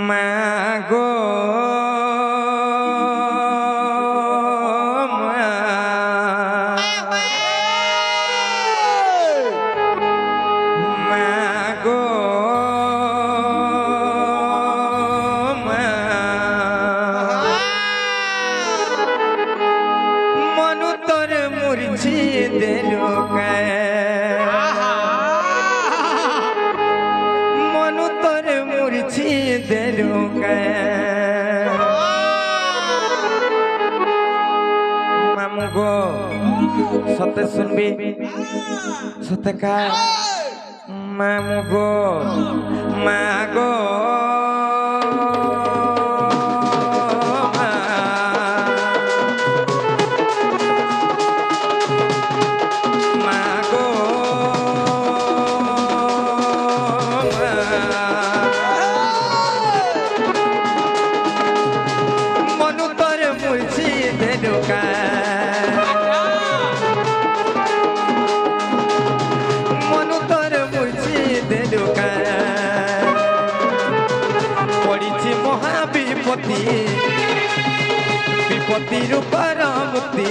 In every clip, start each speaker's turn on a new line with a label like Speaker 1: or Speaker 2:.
Speaker 1: মাগো মাগো মনু তোর মুরছি দেলু মনু তোর মুরছি দেলু মামু গো সতে শুনবি সতে কা মামু গো মাগো মনু তোর মুরছি দেলু পড়িছি মহাবিপত্তি বিপত্তির উপর মুক্তি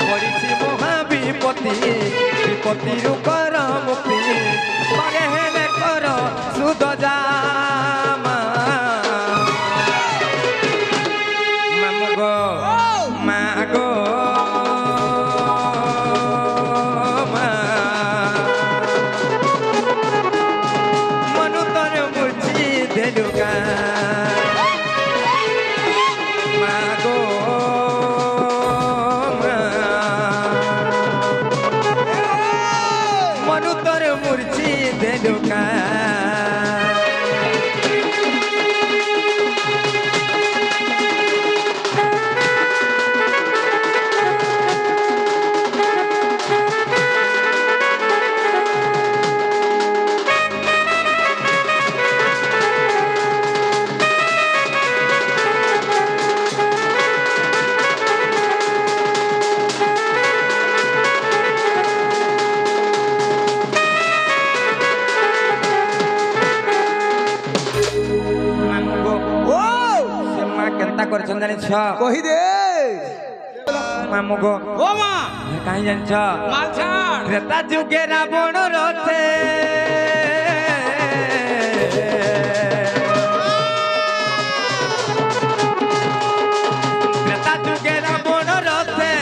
Speaker 1: পড়িছি মহাবিপত্তি বিপত্তির উপর মুক্তি করে হেলে কর সুদ জামা মামু গো মাগো মনু তোর মুরছি দেলু মাগো মনু তোর মুরছি দেলু করছেন জানিস
Speaker 2: কহি দে
Speaker 1: মামু গো
Speaker 2: ও মা
Speaker 1: কাহি জানিস
Speaker 2: মাল ছাড়
Speaker 1: ত্রেতা যুগে রাবণ রথে ত্রেতা যুগে রাবণ রথে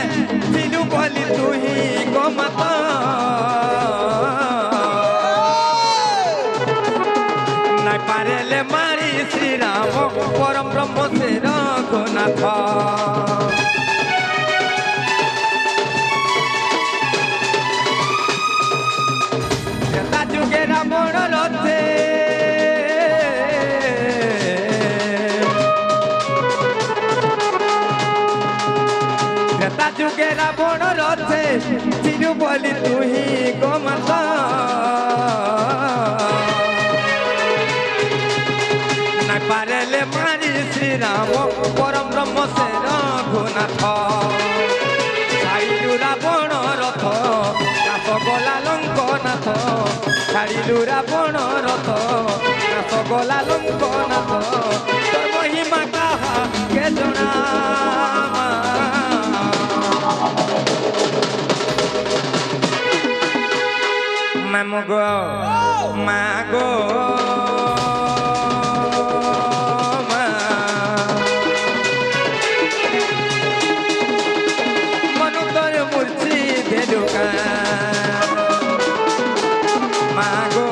Speaker 1: ছিলু বলি তুহি গোমাত নাই পারেলে মারি শ্রীরাম পরম ব্রহ্ম সে রঘুনাথ ত্রেতা যুগে রাবণ রথে ত্রেতা যুগে রাবণ রথে চিরু বলি তুহি গোমাতা নাই পারেলে মারি শ্রীরাম পরম ব্রহ্ম সে রঘুনাথ ছাড়িলু রাবণ রথ কাশ গলা লঙ্কনাথ ছাড়িলু রাবণ রথ কাশ গলা লঙ্কনাথ তোর মহিমা কাহা কে জনা মামু গো মাগো মনু তোর মুরছি দেলু মাগো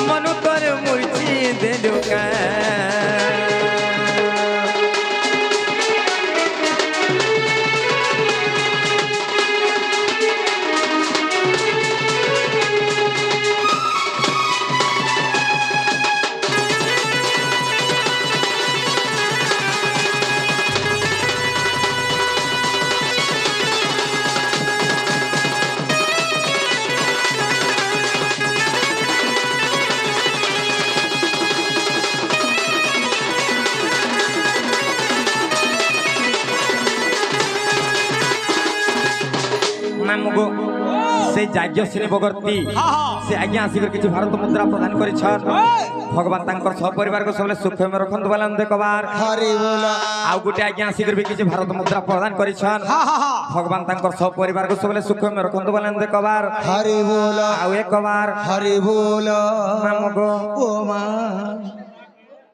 Speaker 1: মনু তোর মুরছি দেলু যাজ্ঞশ্রী বগর্তী সে আজ্ঞা আসিক কিছু ভারত মুদ্রা প্রদান করেছেন ভগবান তাঙ্কর সব পরিবার কো সবলে সুখমে রখন্ত বলেন দেখবার
Speaker 2: হরি বল
Speaker 1: আউ গুটে আজ্ঞা আসিক কিছু ভারত মুদ্রা প্রদান করেছেন ভগবান তাঙ্কর সব পরিবার কো সবলে সুখমে রখন্ত বলেন দেখবার
Speaker 2: হরি বল
Speaker 1: আউ একবার
Speaker 2: হরি বল
Speaker 1: মামগো
Speaker 2: ও মা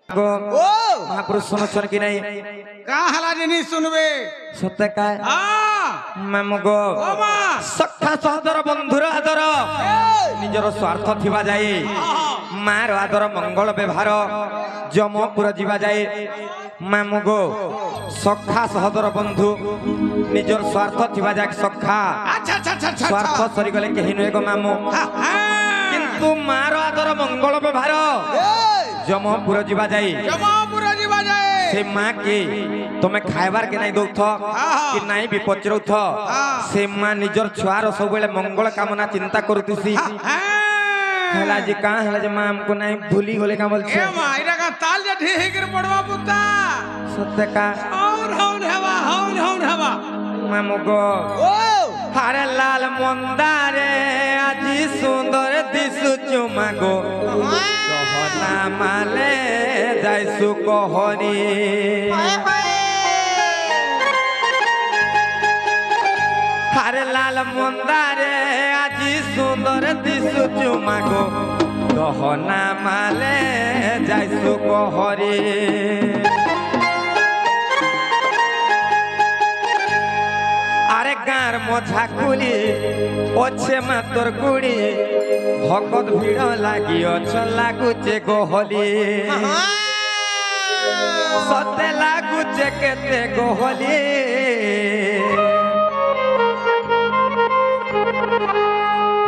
Speaker 1: গো
Speaker 2: ও
Speaker 1: মহাপুরুষ শুনছেন কি নাই
Speaker 2: কা হালা জিনিস শুনবে
Speaker 1: সত্য কায়
Speaker 2: আ
Speaker 1: মামগো
Speaker 2: ও মা
Speaker 1: সখা সহদর বন্ধুর আদর নিজর স্বার্থ থিবা যায় মার আদর মঙ্গল ব্যবহার যমপুর যা যায় মামুগো সখা সহদর বন্ধু নিজর স্বার্থ থিবা যায় সখা
Speaker 2: আচ্ছা আচ্ছা আচ্ছা
Speaker 1: স্বার্থ সরিগলে কেহি নুহে গো মামু কিন্তু মার আদর মঙ্গল ব্যবহার যমপুর যা যায়
Speaker 2: জমাপুর জিবা যায়
Speaker 1: সে মা কে তুমি খাইবার কে নাই দৌথ কি নাই বি পচরৌথ সে মা নিজর ছুয়ার ସବୁବେଳେ মঙ্গল কামনা চিন্তা করুতিছি হেলা যে কা হেলা যে মা আমকো নাই ভুলি গলে কা বলছে
Speaker 2: এ মা এটা কা তাল যে ঢেকের পড়বা পুতা
Speaker 1: সত্য কা
Speaker 2: হৌন হৌন হবা
Speaker 1: মামুগো
Speaker 2: ও
Speaker 1: হারে লাল মন্দারে আজি সুন্দর দিসু চুমাগো কহনা মালে যাইসু কহরি হারে লাল মন্দারে আজি সুন্দর দিসু চুমাগো গহনা মালে যাইসু কহরি আরে গাঁর মঝা কুলি অছে মাতর কুড়ি ভকত ভিড় লাগি অছ লাগুছে গহলি সতে লাগুছে কেতে গহলি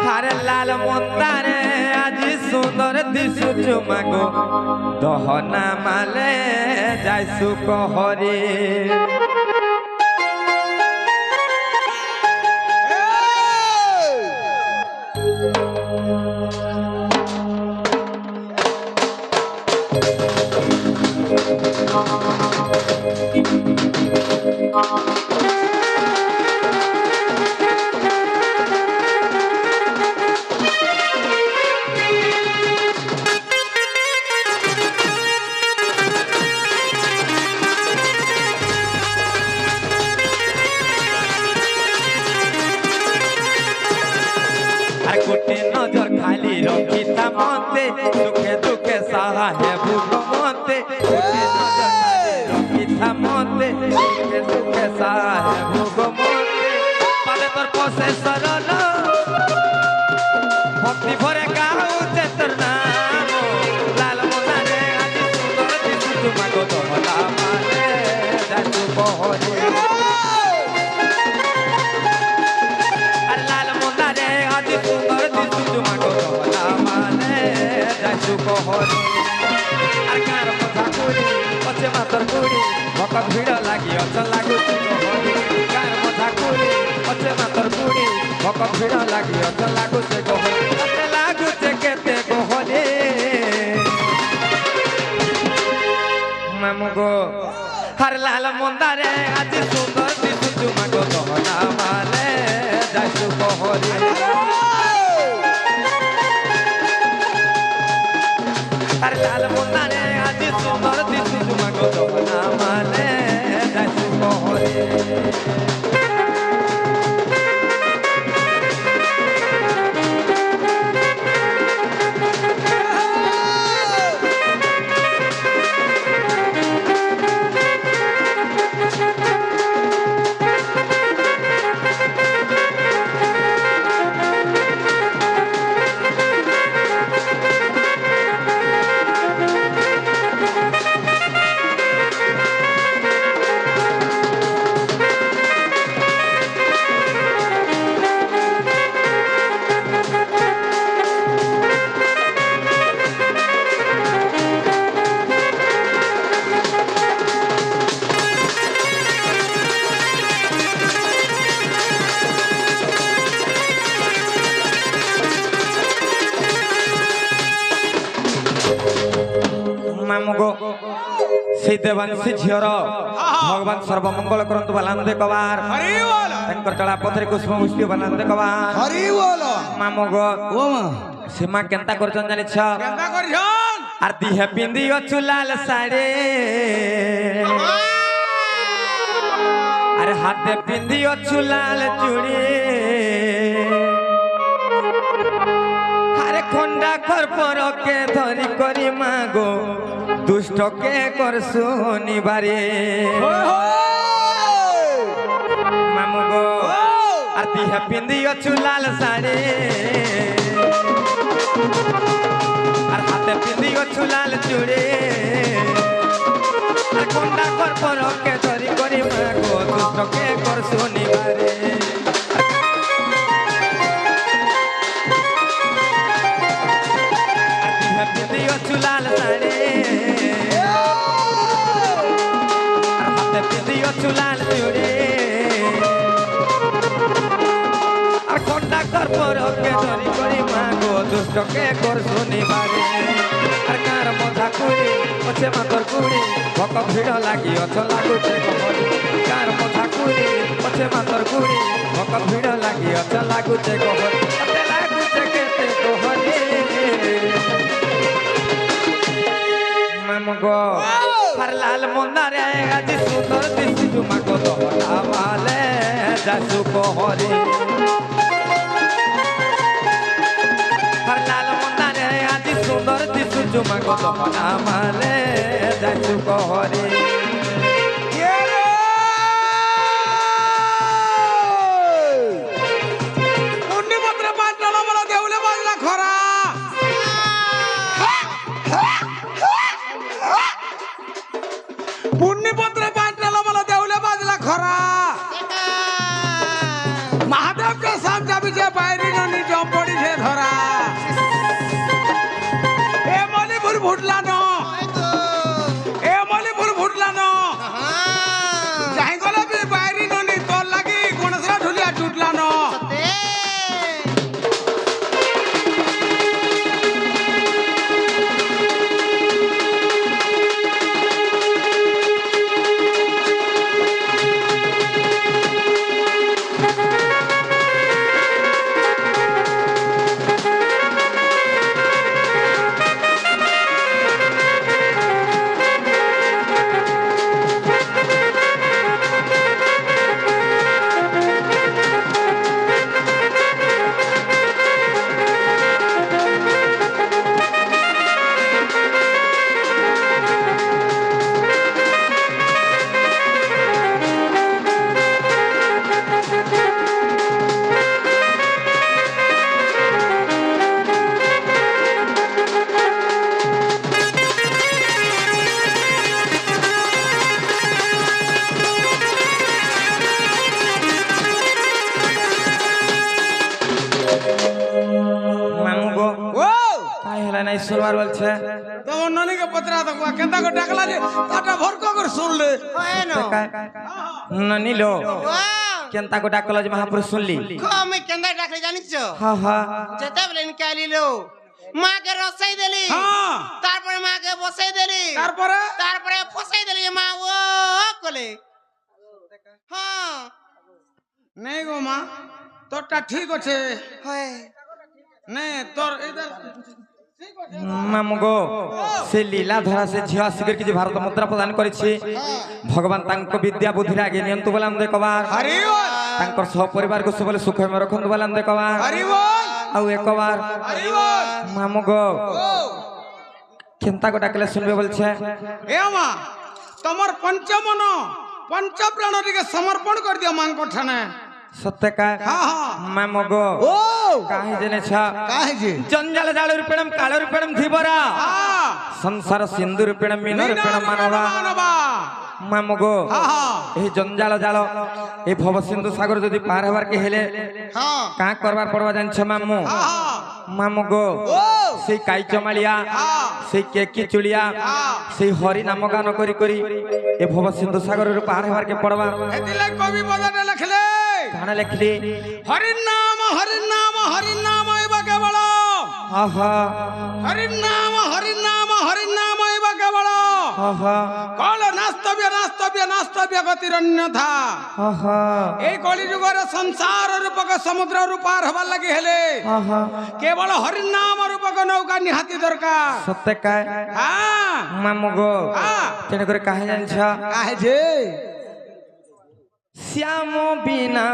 Speaker 1: হারে লাল মন্দারে আজি সুন্দর দিশু চুমাগো দহনা মালে যাইসু কহরি গোটে নজর খালি রখিতা মতে দুঃখে দুঃখে সাহায্য ভুগ মতে গোটে নজর খালি রখিতা মতে দুঃখে দুঃখে সাহায্য ভুগ মতে পালে তোর পসে সরল ভক্তি ভরে গাউছে তোর নাম লাল মন্দারে আজি সুন্দর দিশু তোমাগো দহলা মালে যাইসু কহরি আর লাল মন্দারে আজি সুন্দর দিশু তোমাগো দহলা মালে যাইসু কহরি আর গাঁর মজা কুড়ি অছে মাতর কুড়ি ভকত ভিড় লাগি অছ লাগুছি গহরি গাঁর মজা কুড়ি অছে মাতর কুড়ি ভকত ভিড় লাগি অছ লাগুছে গহরি অছে লাগুছে কেতে গহরি মামুগো হার লাল মন্দারে আজি সুন্দর দিশু তোমাগো দহলা মালে যাইসু কহরি আর লাল মন্দারে আজি সুন্দর দিশু তোমাগো দহলা মালে যাইসু কহরি সেই দেবাংশী ঝিওর ভগবান সর্বমঙ্গল করন্তু বালান্দে কবার
Speaker 2: হরি বল
Speaker 1: তাঙ্কর চলা পথরে কুসুম পুষ্টি বালান্দে কবার
Speaker 2: হরি বল
Speaker 1: মামো গো
Speaker 2: ও মা
Speaker 1: সীমা কেনতা করছন জানিছ
Speaker 2: কেনতা করছন
Speaker 1: আর দিহে পিন্দি অছু লাল শাড়ি আর হাতে পিন্দি অছু লাল চুড়ি আরে খন্ডা খরপরকে ধরি করি মাগো দুষ্টকে করছু নিবারে মামু গো আর দিহে পিন্দি অছু লাল শাড়ি আর হাতে পিন্দি অছু লাল চুড়ি আর খন্ডা খরপরকে ধরি করি মাগো দুষ্টকে করছু নিবারে লাল শাড়ি হাতে পিঁধিও চুলাল চুড়ি আর কন্ডাক্টর পরকে ধরি করি মাগো দুষ্টকে করছু নিবারে আর কার মধা কুড়ি অছে মাতর কুড়ি ভক ভিড় লাগি অছ লাগুছে গহরি কার মধা কুড়ি অছে মাতর কুড়ি ভক ভিড় লাগি অছ লাগুছে গহরি অতে লাগুছে কেতে গহরি মামগো আর লাল মন্দারে আজি সুন্দর দিছি তোমাকে দহলা মালে যাসু কহরি আর লাল মন্দারে আজি সুন্দর দিছি তোমাকে দহলা মালে যাসু কহরি
Speaker 2: महादेव के साम जाबी जे बायरी नी जम पड़ी छे धरा ए मली फुल फुटला न ए मली फुल फुटला न जाहि गले भी बायरी नी तोर लागी गणेशरा ढुलिया टूटला न
Speaker 1: নাই শুনবার বলছে
Speaker 2: তোমার ননিকে পত্রা তো কেনতা করে ডাকলা যে তাটা ভরক করে শুনলে
Speaker 1: ননি লো কেনতা করে ডাকলা যে মহাপুরুষ শুনলি
Speaker 3: আমি কেনতা ডাকলে জানিস
Speaker 1: হ্যাঁ হ্যাঁ
Speaker 3: যেতে বলেন কালিলো মাকে রসাই দিলি
Speaker 2: হ্যাঁ
Speaker 3: তারপরে মাকে বসাই দিলি তারপরে ফসাই দিলি মা ও কলে হ্যাঁ
Speaker 2: নেই গো মা তোরটা ঠিক আছে
Speaker 3: হয়
Speaker 2: নে তোর এদার
Speaker 1: মামগো সে লীলা ধরা সে ঝিও আসিকর কিছু ভারত মুদ্রা প্রদান করেছে ভগবান তাঙ্ক বিদ্যা বুদ্ধিরে আগে নিয়ন্তু বলে আমাদের কবার
Speaker 2: হরি বল
Speaker 1: তাঙ্কর সহপরিবার কো সবলে সুখময় রখন্তু বলে আমাদের কবার
Speaker 2: হরি বল
Speaker 1: আউ একবার
Speaker 2: হরি বল
Speaker 1: মামগো কেনতা গো ডাকলে শুনবে বলছে
Speaker 2: এ মা তোমার পঞ্চমন पंच प्राण समर्पण कर दिया मांग को ठाने
Speaker 1: सत्य का
Speaker 2: हाँ हाँ
Speaker 1: मामगो
Speaker 2: ओ
Speaker 1: काहे जने छ
Speaker 2: काहे जे
Speaker 1: जंजाल जाल रूपेणम काल रूपेणम धीबरा
Speaker 2: हाँ
Speaker 1: संसार सिंधु रूपेणम मीन रूपेणम मानवा मामगो ए जंजाल जाल ए भव सिंधु सागर जदी पार हबार के हेले
Speaker 2: हाँ
Speaker 1: का करबार पड़वा जान छ मामू मामगो से काई चमालिया से केकी चुलिया से हरि नाम गान करी करी ए भव सिंधु सागर रू पार हबार के पड़वा
Speaker 2: एतिले कवि बजाटे लिखले
Speaker 1: गाना लिखली
Speaker 2: हरि नाम एबा केवल
Speaker 1: आहा
Speaker 2: हरि नाम एबा केवल কল নাস্তব্য গতির অন্যথা এই কলি যুগরে সংসার রূপক সমুদ্র রূপার হবার লাগি হেলে কেবল হরিনাম রূপক নৌকা নিহাতি দরকার
Speaker 1: সত্যি কায়
Speaker 2: হ্যাঁ
Speaker 1: মামু গো
Speaker 2: হ্যাঁ
Speaker 1: তেনে করে কাহে জানছ
Speaker 2: কাহে যে
Speaker 1: শ্যাম বিনা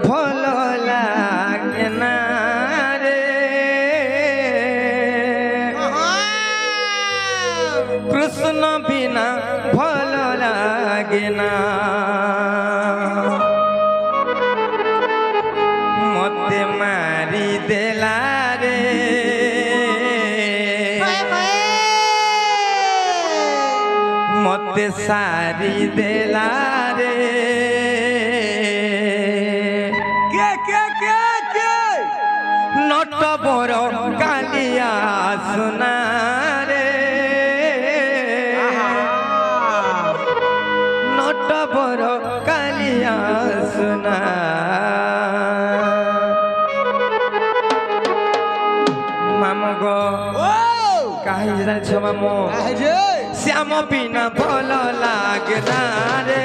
Speaker 1: ভাল লাগে না রে কৃষ্ণ বিনা ভাল লাগে না মতে মারি দেলা রে মতে সারি দেলা রে
Speaker 2: কে কে কে কে
Speaker 1: নট বড় কালিয়া সোনা রে নট বড় কালিয়া সোনা মামু গো
Speaker 2: ও
Speaker 1: কাহি জানছ মামু
Speaker 2: কাহে যে
Speaker 1: শ্যাম বিনা ভাল লাগে না রে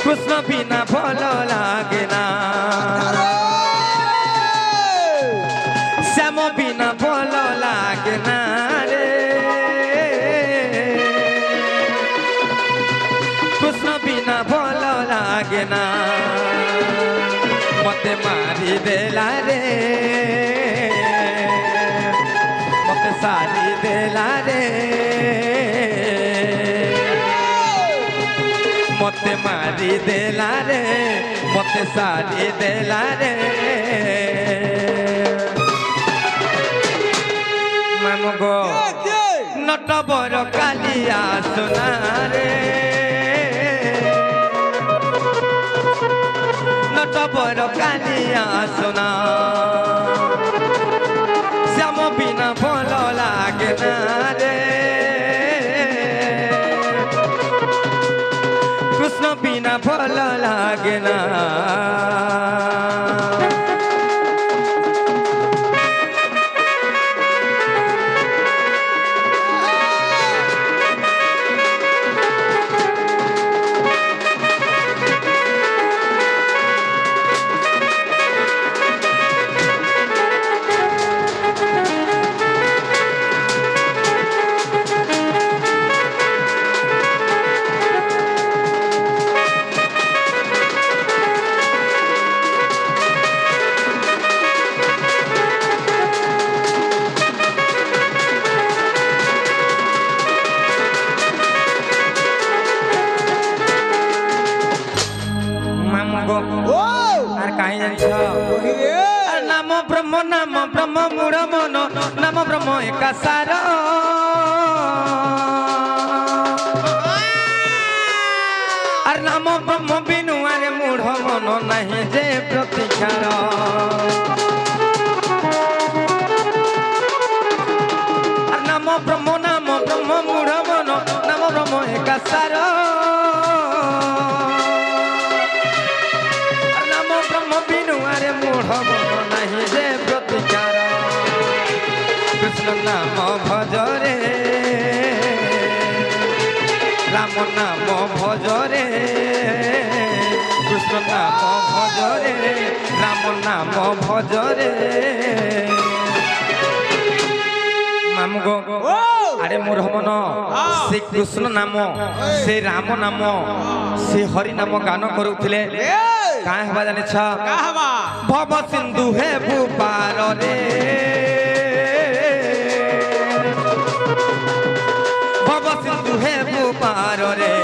Speaker 1: কৃষ্ণ বিনা ভাল লাগে না শ্যাম বিনা ভাল লাগে না রে কৃষ্ণ বিনা ভাল লাগে না মতে মারি দেলা রে মতে সারি দেলা রে মতে মারি দেলা রে মতে সারি দেলা রে মামু গো
Speaker 2: কে
Speaker 1: নট বড় কালিয়া সোনা রে নট বড় কালিয়া সোনা শ্যাম বিনা ভাল লাগে না রে কৃষ্ণ বিনা ভাল লাগে না আর কাহি জানছ আর নাম ব্রহ্ম মূঢ় মন নাম ব্রহ্ম একা সার আর নাম ব্রহ্ম বিনু আরে মূঢ় মন নাহি যে প্রতীক্ষার আর নাম ব্রহ্ম মূঢ় মন নাম ব্রহ্ম একা সার ব্রহ্ম বিনু আরে মূঢ় মন নাহি যে প্রতিকার কৃষ্ণ নাম ভজরে রাম নাম ভজরে কৃষ্ণ নাম ভজরে রাম নাম ভজরে মামু গো আরে মূঢ় মন সে কৃষ্ণ নাম সে রাম নাম সে হরি নাম গান করুଥିଲେ কাঁ হবা জানিছ ভব সিন্ধু হে ভূপার রে ভব সিন্ধু হে ভূপার রে